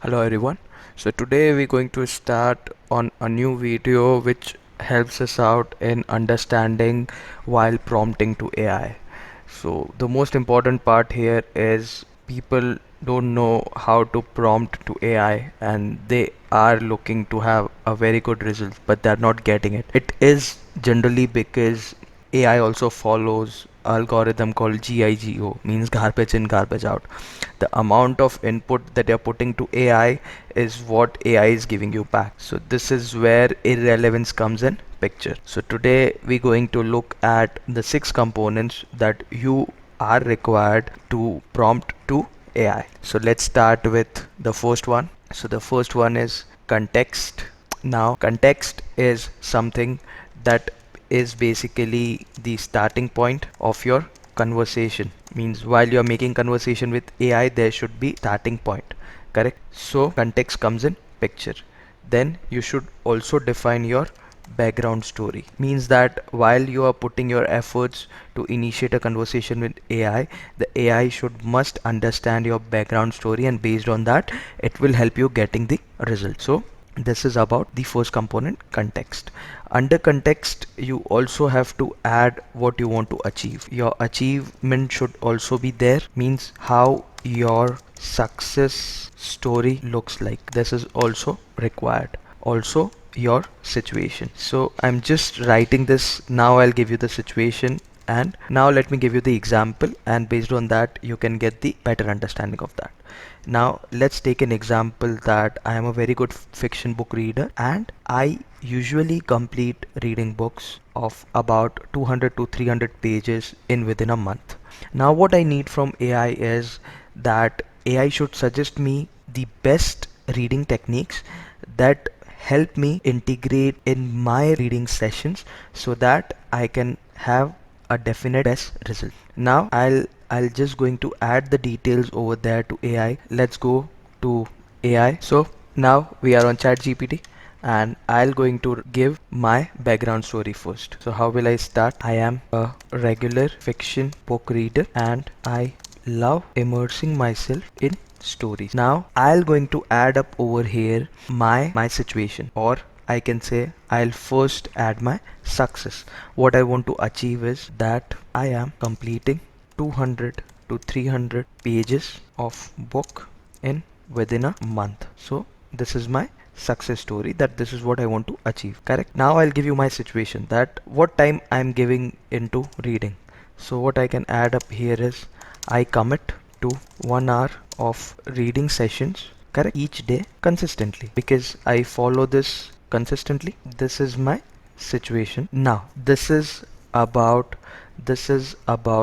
Hello everyone. So today we're going to start on a new video which helps us out in understanding while prompting to AI. So the most important part here is people don't know how to prompt to AI and they are looking to have a very good result but they're not getting it. It is generally because AI also follows algorithm called GIGO, means garbage in, garbage out. The amount of input that you're putting to AI is what AI is giving you back. So this is where irrelevance comes in picture. So today we're going to look at the 6 components that you are required to prompt to AI. So let's start with the first one. So the first one is context. Now context is something that is basically the starting point of your conversation. Means while you're making conversation with AI there should be starting point, correct? So context comes in picture. Then you should also define your background story. Means that while you are putting your efforts to initiate a conversation with AI, the AI should must understand your background story, and based on that it will help you getting the result. So this is about the first component, context. Under context you also have to add what you want to achieve. Your achievement should also be there, means how your success story looks like. This is also required. Also your situation. So I'm just writing this now. I'll give you the situation, and now let me give you the example, and based on that you can get the better understanding of that. Now let's take an example that I am a very good fiction book reader and I usually complete reading books of about 200 to 300 pages in within a month. Now what I need from AI is that AI should suggest me the best reading techniques that help me integrate in my reading sessions so that I can have a definite best result. Now I'll just going to add the details over there to AI. Let's go to AI. So now we are on ChatGPT and I'll going to give my background story first. So how will I start? I am a regular fiction book reader and I love immersing myself in stories. Now I'll going to add up over here my situation, or I can say I'll first add my success. What I want to achieve is that I am completing 200 to 300 pages of book in within a month. So this is my success story, that this is what I want to achieve, correct? Now I'll give you my situation, that what time I'm giving into reading. So what I can add up here is I commit to 1 hour of reading sessions, correct, each day consistently, because I follow this consistently. This is my situation. Now this is about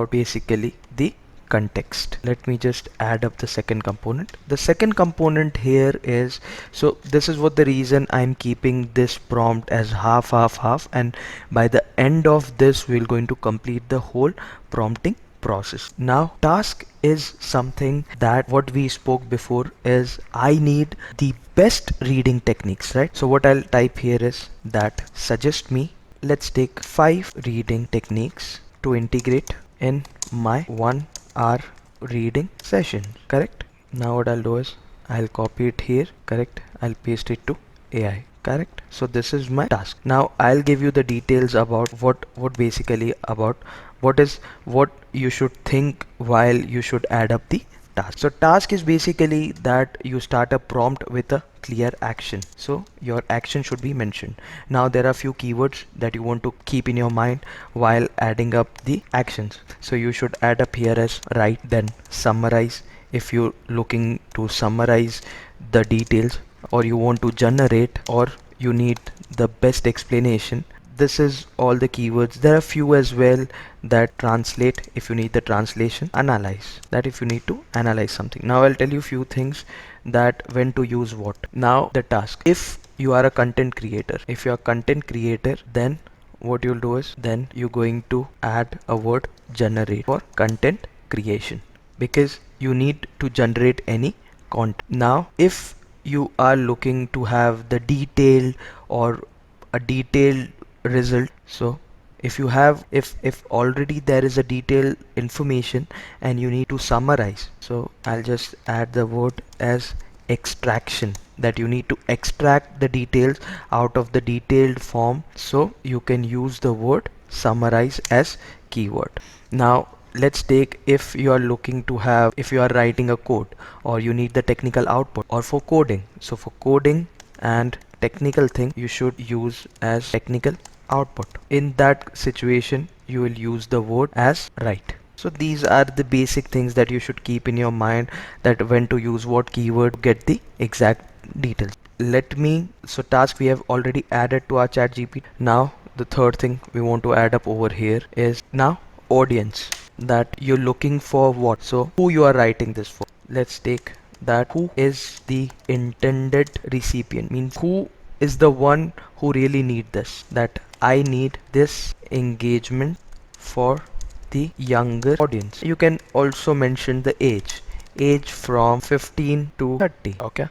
basically the context. Let me just add up the second component. The second component here is, so this is what the reason I'm keeping this prompt as half half half, and by the end of this we're going to complete the whole prompting process. Now task is something that what we spoke before is I need the best reading techniques, right? So what I'll type here is that suggest me, let's take 5 reading techniques to integrate in my 1 hour reading session, correct? Now what I'll do is I'll copy it here, correct? I'll paste it to AI, correct? So this is my task. Now I'll give you the details about what basically about what you should think while you should add up the task. So task is basically that you start a prompt with a clear action. So your action should be mentioned. Now there are few keywords that you want to keep in your mind while adding up the actions. So you should add up here as write, then summarize if you're looking to summarize the details, or you want to generate, or you need the best explanation. This is all the keywords. There are few as well that translate if you need the translation, analyze that if you need to analyze something. Now I'll tell you few things that when to use what. Now the task, if you are a content creator, if you are content creator, then what you'll do is then you're going to add a word generate for content creation, because you need to generate any content. Now if you are looking to have the detail or a detailed result, so if you have if already there is a detailed information and you need to summarize, so I'll just add the word as extraction, that you need to extract the details out of the detailed form, so you can use the word summarize as keyword. Now let's take, if you are looking to have, if you are writing a code or you need the technical output, or for coding. So for coding and technical thing, you should use as technical output. In that situation, you will use the word as write. So these are the basic things that you should keep in your mind, that when to use what keyword to get the exact details. Let me, so task we have already added to our chat GPT. Now the third thing we want to add up over here is now audience, that you're looking for what, so who you are writing this for. Let's take that who is the intended recipient, means who is the one who really need this, that I need this engagement for the younger audience. You can also mention the age from 15 to 30. Okay,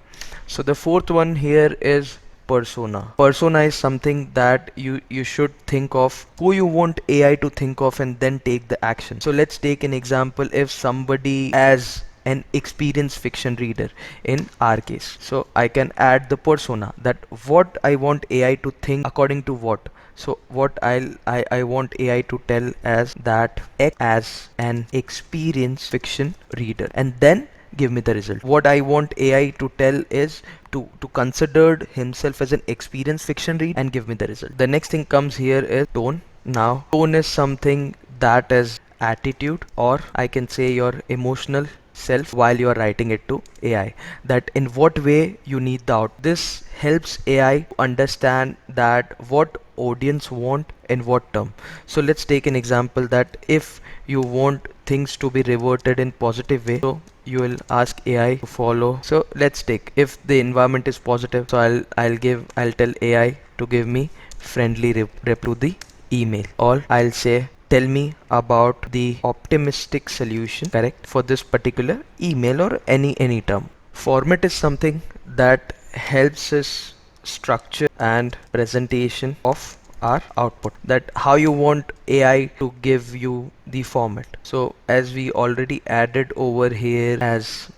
so the fourth one here is persona is something that you should think of who you want AI to think of and then take the action. So let's take an example, if somebody as an experienced fiction reader in our case, so I can add the persona, that what I want AI to think according to what. So what I want AI to tell as that X as an experienced fiction reader, and then give me the result. What I want AI to tell is to consider himself as an experienced fiction reader and give me the result. The next thing comes here is tone. Now tone is something that is attitude, or I can say your emotional self while you are writing it to AI, that in what way you need the out. This helps AI to understand that what audience want in what term. So let's take an example, that if you want things to be reverted in positive way, so you will ask AI to follow. So let's take, if the environment is positive, so I'll tell AI to give me friendly reply to the email, or I'll say tell me about the optimistic solution correct for this particular email, or any term. Format is something that helps us structure and presentation of our output, that how you want AI to give you the format. So as we already added over here as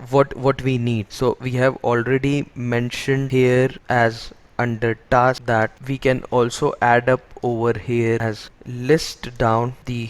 what we need, so we have already mentioned here as under task, that we can also add up over here as list down the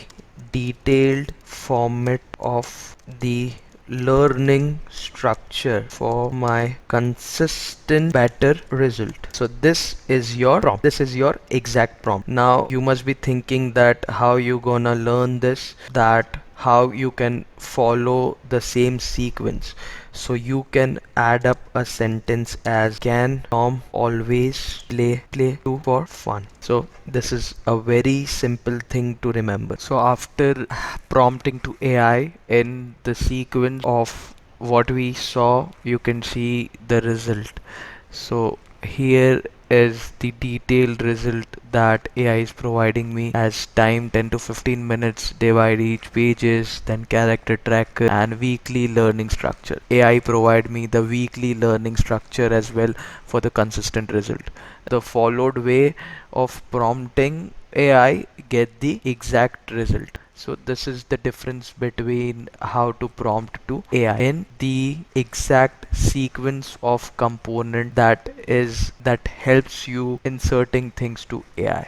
detailed format of the learning structure for my consistent better result. So this is your prompt, this is your exact prompt. Now you must be thinking that how you gonna learn this, that how you can follow the same sequence. So you can add up a sentence as can Tom always play too for fun. So this is a very simple thing to remember. So after prompting to AI in the sequence of what we saw, you can see the result. So here is the detailed result that AI is providing me, as time 10 to 15 minutes, divide each pages, then character tracker and weekly learning structure. AI provide me the weekly learning structure as well for the consistent result. The followed way of prompting AI get the exact result. So this is the difference between how to prompt to AI in the exact sequence of component that helps you inserting things to AI.